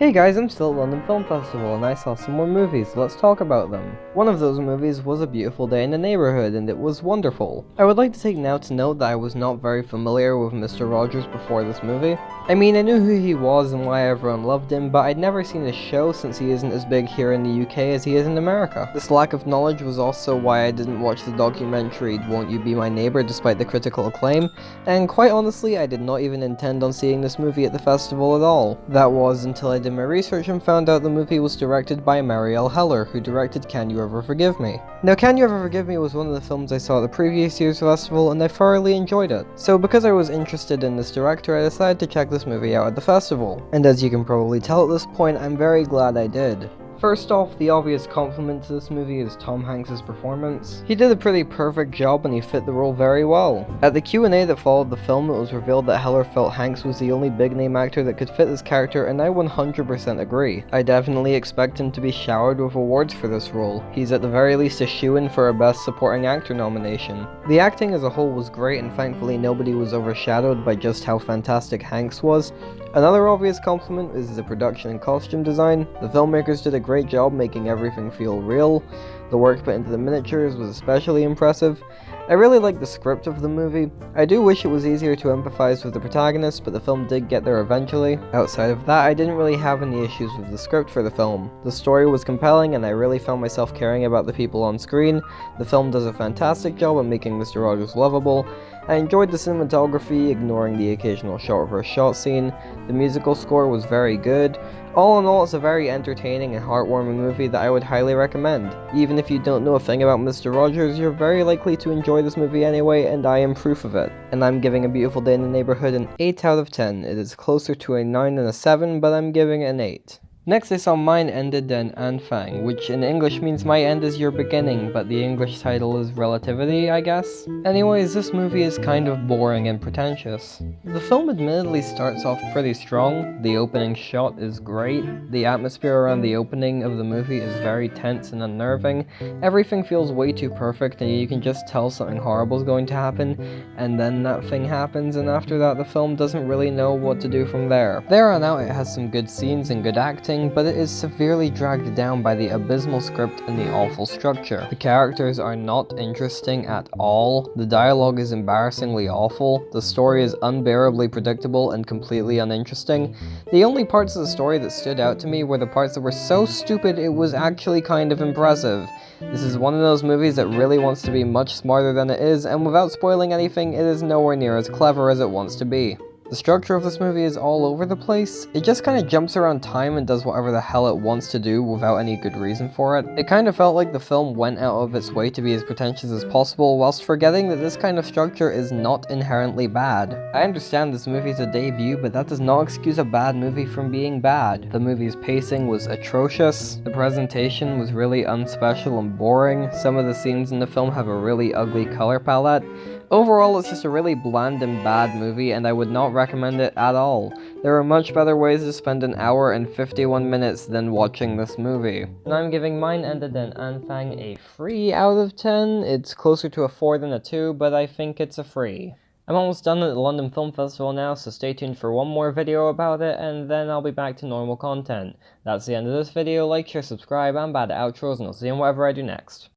Hey guys, I'm still at London Film Festival and I saw some more movies, let's talk about them. One of those movies was A Beautiful Day in the Neighbourhood and it was wonderful. I would like to take now to note that I was not very familiar with Mr. Rogers before this movie. I mean, I knew who he was and why everyone loved him, but I'd never seen his show since he isn't as big here in the UK as he is in America. This lack of knowledge was also why I didn't watch the documentary Won't You Be My Neighbour despite the critical acclaim, and quite honestly I did not even intend on seeing this movie at the festival at all. That was until I did my research and found out the movie was directed by Marielle Heller, who directed Can You Ever Forgive Me? Now, Can You Ever Forgive Me was one of the films I saw at the previous year's festival and I thoroughly enjoyed it. So because I was interested in this director, I decided to check this movie out at the festival. And as you can probably tell at this point, I'm very glad I did. First off, the obvious compliment to this movie is Tom Hanks' performance. He did a pretty perfect job and he fit the role very well. At the Q&A that followed the film, it was revealed that Heller felt Hanks was the only big name actor that could fit this character, and I 100% agree. I definitely expect him to be showered with awards for this role. He's at the very least a shoo-in for a Best Supporting Actor nomination. The acting as a whole was great and thankfully nobody was overshadowed by just how fantastic Hanks was. Another obvious compliment is the production and costume design. The filmmakers did a great job making everything feel real. The work put into the miniatures was especially impressive. I really like the script of the movie. I do wish it was easier to empathize with the protagonist, but the film did get there eventually. Outside of that, I didn't really have any issues with the script for the film. The story was compelling and I really found myself caring about the people on screen. The film does a fantastic job at making Mr. Rogers lovable. I enjoyed the cinematography, ignoring the occasional shot-for-shot scene. The musical score was very good. All in all, it's a very entertaining and heartwarming movie that I would highly recommend. Even if you don't know a thing about Mr. Rogers, you're very likely to enjoy this movie anyway, and I am proof of it. And I'm giving A Beautiful Day in the Neighbourhood an 8 out of 10. It is closer to a 9 than a 7, but I'm giving it an 8. Next I saw Ende Dein Anfang, which in English means My End is Your Beginning, but the English title is Relativity, I guess? Anyways, this movie is kind of boring and pretentious. The film admittedly starts off pretty strong, the opening shot is great, the atmosphere around the opening of the movie is very tense and unnerving, everything feels way too perfect and you can just tell something horrible is going to happen, and then that thing happens and after that the film doesn't really know what to do from there. There on out it has some good scenes and good acting, but it is severely dragged down by the abysmal script and the awful structure. The characters are not interesting at all, the dialogue is embarrassingly awful, the story is unbearably predictable and completely uninteresting. The only parts of the story that stood out to me were the parts that were so stupid it was actually kind of impressive. This is one of those movies that really wants to be much smarter than it is, and without spoiling anything, it is nowhere near as clever as it wants to be. The structure of this movie is all over the place. It just kind of jumps around time and does whatever the hell it wants to do without any good reason for it. It kind of felt like the film went out of its way to be as pretentious as possible, whilst forgetting that this kind of structure is not inherently bad. I understand this movie is a debut, but that does not excuse a bad movie from being bad. The movie's pacing was atrocious, the presentation was really unspecial and boring, some of the scenes in the film have a really ugly color palette. Overall, it's just a really bland and bad movie, and I would not recommend it at all. There are much better ways to spend an hour and 51 minutes than watching this movie. And I'm giving Ende Dein Anfang a 3 out of 10. It's closer to a 4 than a 2, but I think it's a 3. I'm almost done at the London Film Festival now, so stay tuned for one more video about it, and then I'll be back to normal content. That's the end of this video. Like, share, subscribe, and bad outros, and I'll see you in whatever I do next.